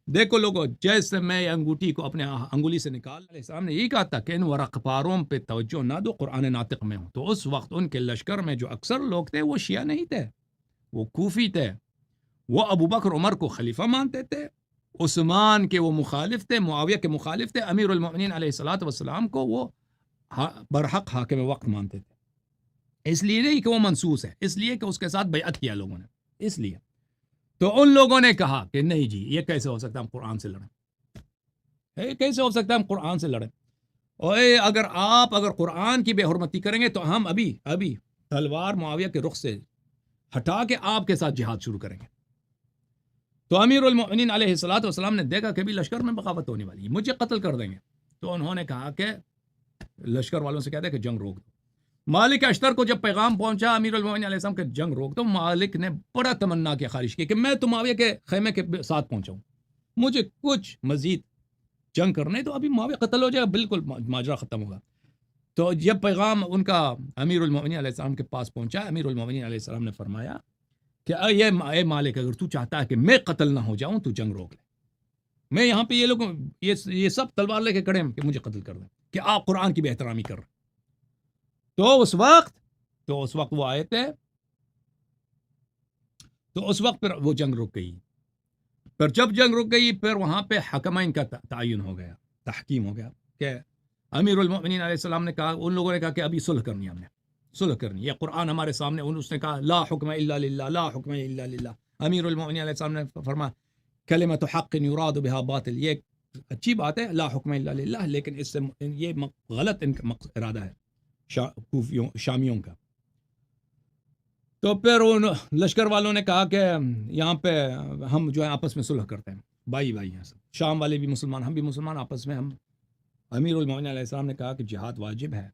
دیکھو لوگوں، جیسے میں انگوٹھی کو اپنے انگلی سے نکال، علیہ السلام نے یہی کہا تھا کہ ان ورق پاروں پہ توجہ نہ دو، قرآن ناطق میں ہوں. تو اس وقت ان کے لشکر میں جو اکثر لوگ تھے وہ شیعہ نہیں تھے، وہ کوفی تھے. وہ ابو بکر عمر کو خلیفہ مانتے تھے، عثمان کے وہ مخالف تھے، معاویہ کے مخالف تھے، امیر المؤمنین علیہ الصلوۃ والسلام کو وہ برحق حاکم وقت مانتے تھے. اس لیے نہیں کہ وہ منسوس ہے، اس لیے کہ اس کے ساتھ بیعت کیا لوگوں نے. اس لیے تو ان لوگوں نے کہا کہ نہیں جی، یہ کیسے ہو سکتا ہے ہم قرآن سے لڑیں، کیسے ہو سکتا ہے ہم قرآن سے لڑیں. اور اگر قرآن کی بے حرمتی کریں گے تو ہم ابھی تلوار معاویہ کے رخ سے ہٹا کے آپ کے ساتھ جہاد شروع کریں گے. تو امیر المؤمنین علیہ الصلوۃ والسلام نے دیکھا کہ بھی لشکر میں بغاوت ہونے والی ہے، مجھے قتل کر دیں گے. تو انہوں نے کہا کہ لشکر والوں سے کہہ دیں کہ جنگ روک دو. مالک اشتر کو جب پیغام پہنچا امیر المؤمنین علیہ السلام کہ جنگ روک دو، مالک نے بڑا تمنا کی، خواہش کی کہ میں تو معاویہ کے خیمے کے ساتھ پہنچاؤں، مجھے کچھ مزید جنگ کرنے تو ابھی معاویہ قتل ہو جائے گا، بالکل ماجرا ختم ہوگا. تو جب پیغام ان کا امیر المؤمنین علیہ السلام کے پاس پہنچا، امیر المؤمنین علیہ السلام نے فرمایا کہ اے مالک، اگر تو چاہتا ہے کہ میں قتل نہ ہو جاؤں تو جنگ روک لے. میں یہاں پہ یہ لوگ یہ سب تلوار لے کے کھڑے ہیں کہ مجھے قتل کر دیں، کہ آپ قرآن کی بے احترامی کر رہے ہیں. تو اس وقت وہ آئے تھے، تو اس وقت پھر وہ جنگ رک گئی. پھر جب جنگ رک گئی پھر وہاں پہ حکمین کا تعین ہو گیا، تحکیم ہو گیا کہ امیر المؤمنین علیہ السلام نے کہا، ان لوگوں نے کہا کہ ابھی صلح کرنی ہے، ہم نے صلح کرنی، یہ قرآن ہمارے سامنے. اس نے کہا لا حکم الا للہ، لا حکم الا للہ. امیر المؤمنین علیہ السلام نے فرمایا کلمۃ حق یراد بها باطل، یہ اچھی بات ہے لا حکم الا للہ، لیکن اس سے یہ غلط ان کا ارادہ ہے شامیوں کا. تو پھر ان لشکر والوں نے کہا کہ یہاں پہ ہم جو ہے آپس میں صلح کرتے ہیں، بھائی ہیں سب، شام والے بھی مسلمان، ہم بھی مسلمان، آپس میں ہم. امیر المؤمنین علیہ السلام نے کہا کہ جہاد واجب ہے،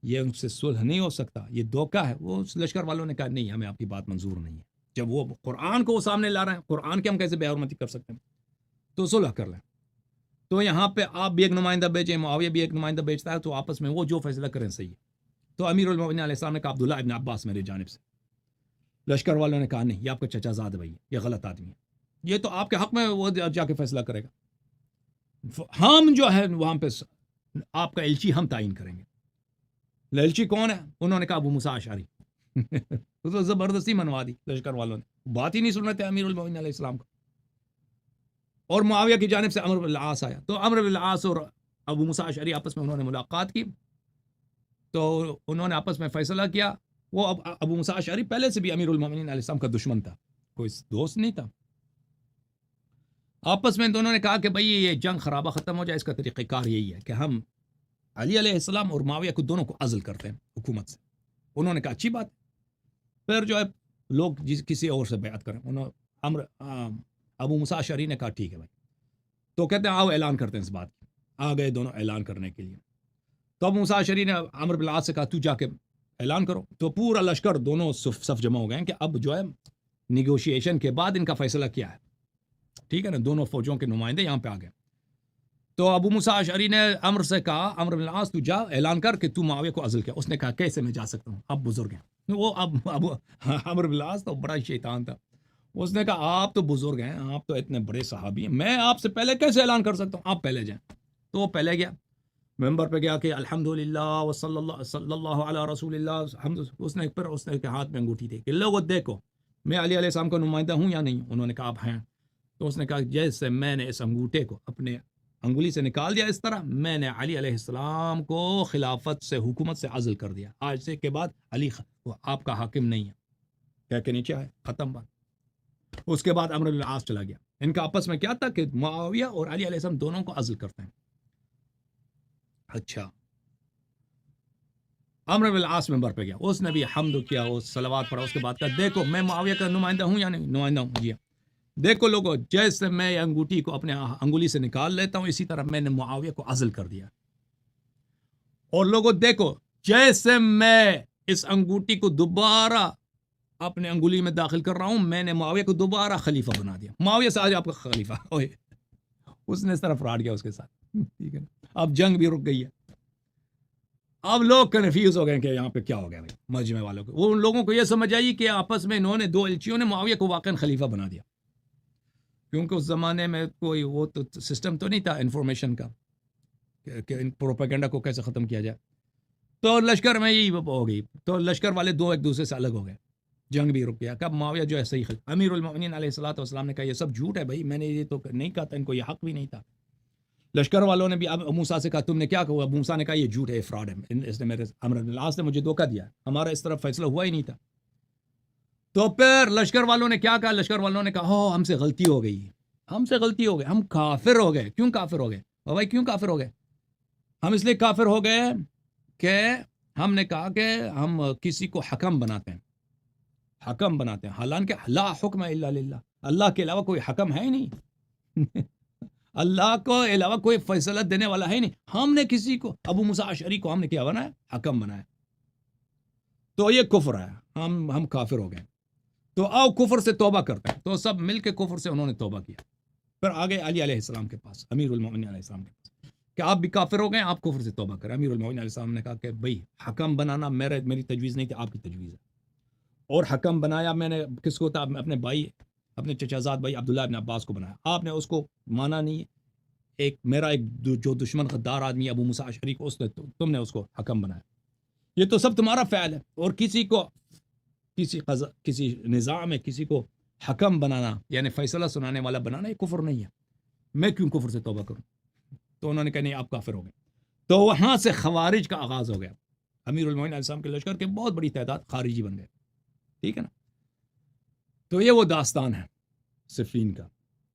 یہ ان سے صلح نہیں ہو سکتا، یہ دھوکہ ہے. وہ لشکر والوں نے کہا نہیں، ہمیں آپ کی بات منظور نہیں ہے. جب وہ قرآن کو سامنے لا رہے ہیں، قرآن کے ہم کیسے بے حرمتی کر سکتے ہیں، تو صلح کر لیں. تو یہاں پہ آپ بھی ایک نمائندہ بھیجیں، معاویہ بھی ایک نمائندہ بھیجتا ہے، تو آپس میں وہ جو فیصلہ کریں صحیح ہے. تو امیر المؤمنین علیہ السلام نے کہا عبداللہ ابن عباس میرے جانب سے. لشکر والوں نے کہا نہیں، یہ آپ کا چچا زاد بھائی ہے، یہ غلط آدمی ہے، یہ تو آپ کے حق میں وہ جا کے فیصلہ کرے گا، ہم جو ہے وہاں پہ آپ کا ایلچی ہم تعین کریں گے. ایلچی کون ہے؟ انہوں نے کہا ابو موسیٰ اشعری. تو زبردستی منوا دی لشکر والوں نے، بات ہی نہیں سن رہے تھے امیر المؤمنین علیہ السلام کو. اور معاویہ کی جانب سے عمرو بن العاص آیا، تو عمرو بن العاص اور ابو موسیٰ اشعری آپس میں انہوں نے ملاقات کی، تو انہوں نے آپس میں فیصلہ کیا. وہ ابو موسیٰ اشعری پہلے سے بھی امیر المؤمنین علیہ السلام کا دشمن تھا، کوئی دوست نہیں تھا. آپس میں دونوں نے کہا کہ بھئی یہ جنگ خرابہ ختم ہو جائے، اس کا طریقہ کار یہی ہے کہ ہم علی علیہ السلام اور معاویہ کو دونوں کو عزل کرتے ہیں حکومت سے. انہوں نے کہا اچھی بات. پھر جو ہے لوگ کسی اور سے بیعت کریں، ابو موسیٰ اشعری نے کہا ٹھیک ہے بھائی. تو کہتے ہیں آؤ اعلان کرتے ہیں اس بات کی. آ گئے دونوں اعلان کرنے کے لیے. تو ابو موسیٰ اشعری نے عمرو بن العاص سے کہا تو جا کے اعلان کرو. تو پورا لشکر دونوں صف جمع ہو گئے کہ اب جو ہے نیگوشیشن کے بعد ان کا فیصلہ کیا ہے، ٹھیک ہے نا. دونوں فوجوں کے نمائندے یہاں پہ آ گئے. تو ابو موسیٰ اشعری نے عمرو سے کہا، عمرو بن العاص تو جا اعلان کر کہ تو معاویہ کو عزل کیا. اس نے کہا کیسے میں جا سکتا ہوں، اب بزرگ ہیں وہ. اب عمرو بن العاص تو بڑا شیطان تھا، اس نے کہا آپ تو بزرگ ہیں، آپ تو اتنے بڑے صحابی ہیں، میں آپ سے پہلے کیسے اعلان کر سکتا ہوں، آپ پہلے جائیں. تو وہ پہلے گیا، ممبر پہ گیا کہ الحمدللہ صلی اللہ علی رسول اللہ. اس نے ہاتھ میں انگوٹھی دی کہ لوگوں دیکھو میں علی علیہ السلام کا نمائندہ ہوں یا نہیں. انہوں نے کہا آپ ہیں. تو اس نے کہا جیسے میں نے اس انگوٹھے کو اپنے انگلی سے نکال دیا، اس طرح میں نے علی علیہ السلام کو خلافت سے، حکومت سے عزل کر دیا. آج سے کے بعد علی آپ کا حاکم نہیں ہے، کہہ کے نیچے آئے، ختم بات. اس کے بعد عمرو بن العاص چلا گیا. ان کا آپس میں کیا تھا کہ معاویہ اور علی علیہ السلام دونوں کو عزل کرتے ہیں. اچھا، عمرو بن العاص ممبر پہ گیا، اس نے بھی حمد کیا، وہ صلوات پڑھا. اس کے بعد کہا دیکھو میں معاویہ کا نمائندہ ہوں یا نہیں، نمائندہ ہوں جی. دیکھو لوگوں، جیسے میں انگوٹھی کو اپنے انگلی سے نکال لیتا ہوں، اسی طرح میں نے معاویہ کو عزل کر دیا. اور لوگوں دیکھو، جیسے میں اس انگوٹھی کو دوبارہ اپنے انگلی میں داخل کر رہا ہوں، میں نے معاویہ کو دوبارہ خلیفہ بنا دیا. معاویہ سے آج آپ کا خلیفہ. اس نے اس طرح فراڈ کیا اس کے ساتھ، ٹھیک ہے نا. اب جنگ بھی رک گئی ہے. اب لوگ کنفیوز ہو گئے کہ یہاں پہ کیا ہو گیا بھائی مجمع والوں کو. وہ ان لوگوں کو یہ سمجھ آئی کہ آپس میں انہوں نے دو ایلچیوں نے معاویہ کو واقعاً خلیفہ بنا دیا. کیونکہ اس زمانے میں کوئی وہ تو سسٹم تو نہیں تھا انفارمیشن کا کہ پروپیگنڈا کو کیسے ختم کیا جائے. تو لشکر میں یہی ہو گئی. تو لشکر والے دو ایک دوسرے سے الگ ہو گئے, جنگ بھی رک گیا. کب معاویہ جو ہے صحیح امیر المؤمنین علیہ الصلوۃ والسلام نے کہا یہ سب جھوٹ ہے بھائی, میں نے یہ تو نہیں کہا تھا, ان کو یہ حق بھی نہیں تھا. لشکر والوں نے بھی اب موسیٰ سے کہا تم نے کیا کہا. موسیٰ نے کہا یہ جھوٹ ہے, فراڈ ہے, اس نے میرے عمرو بن العاص نے مجھے دھوکہ دیا, ہمارا اس طرف فیصلہ ہوا ہی نہیں تھا. تو پھر لشکر والوں نے کیا کہا, لشکر والوں نے کہا ہو ہم سے غلطی ہو گئی, ہم سے غلطی ہو گئی, ہم کافر ہو گئے. کیوں کافر ہو گئے بھائی, کیوں کافر ہو گئے؟ ہم اس لیے کافر ہو گئے کہ ہم نے کہا کہ ہم کسی کو حکم بناتے ہیں, حکم بناتے ہیں, حالانکہ لا حکم الا للہ, اللہ کے علاوہ کوئی حکم ہے ہی نہیں. اللہ کو علاوہ کوئی فیصلہ دینے والا ہے نہیں. ہم نے کسی کو, ابو موسیٰ اشعری کو ہم نے کیا بنایا, حکم بنایا. تو یہ کفر ہے, ہم کافر ہو گئے. تو آؤ کفر سے توبہ کرتے ہیں. تو سب مل کے کفر سے انہوں نے توبہ کیا. پھر آگے علی علیہ السلام کے پاس, امیر المؤمنین علیہ السلام کے پاس, کہ آپ بھی کافر ہو گئے, آپ کفر سے توبہ کریں. امیر المؤمنین علیہ السلام نے کہا کہ بھئی حکم بنانا میری تجویز نہیں تھی, آپ کی تجویز ہے. اور حکم بنایا میں نے کس کو تھا, اپنے بھائی, اپنے چچا زاد بھائی عبداللہ ابن عباس کو بنایا. آپ نے اس کو مانا نہیں. میرا جو دشمن غدار آدمی ابو موسیٰ اشعری کو تم نے اس کو حکم بنایا. یہ تو سب تمہارا فعل ہے. اور کسی کو کسی نظام میں کسی کو حکم بنانا یعنی فیصلہ سنانے والا بنانا یہ کفر نہیں ہے. میں کیوں کفر سے توبہ کروں؟ تو انہوں نے کہا نہیں آپ کافر ہو گئے. تو وہاں سے خوارج کا آغاز ہو گیا. امیر المؤمنین علیہ السلام کے لشکر کے بہت بڑی تعداد خارجی بن گئے. ٹھیک ہے نا. تو یہ وہ داستان ہے صفین کا.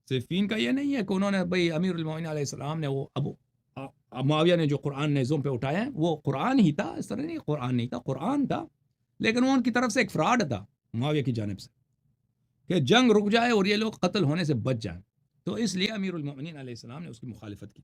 صفین کا یہ نہیں ہے کہ انہوں نے بھئی امیر المؤمنین علیہ السلام نے وہ معاویہ نے جو قرآن نیزوں پہ اٹھایا ہے وہ قرآن ہی تھا, اس طرح نہیں قرآن نہیں تھا, قرآن تھا, لیکن وہ ان کی طرف سے ایک فراڈ تھا معاویہ کی جانب سے کہ جنگ رک جائے اور یہ لوگ قتل ہونے سے بچ جائیں. تو اس لیے امیر المؤمنین علیہ السلام نے اس کی مخالفت کی.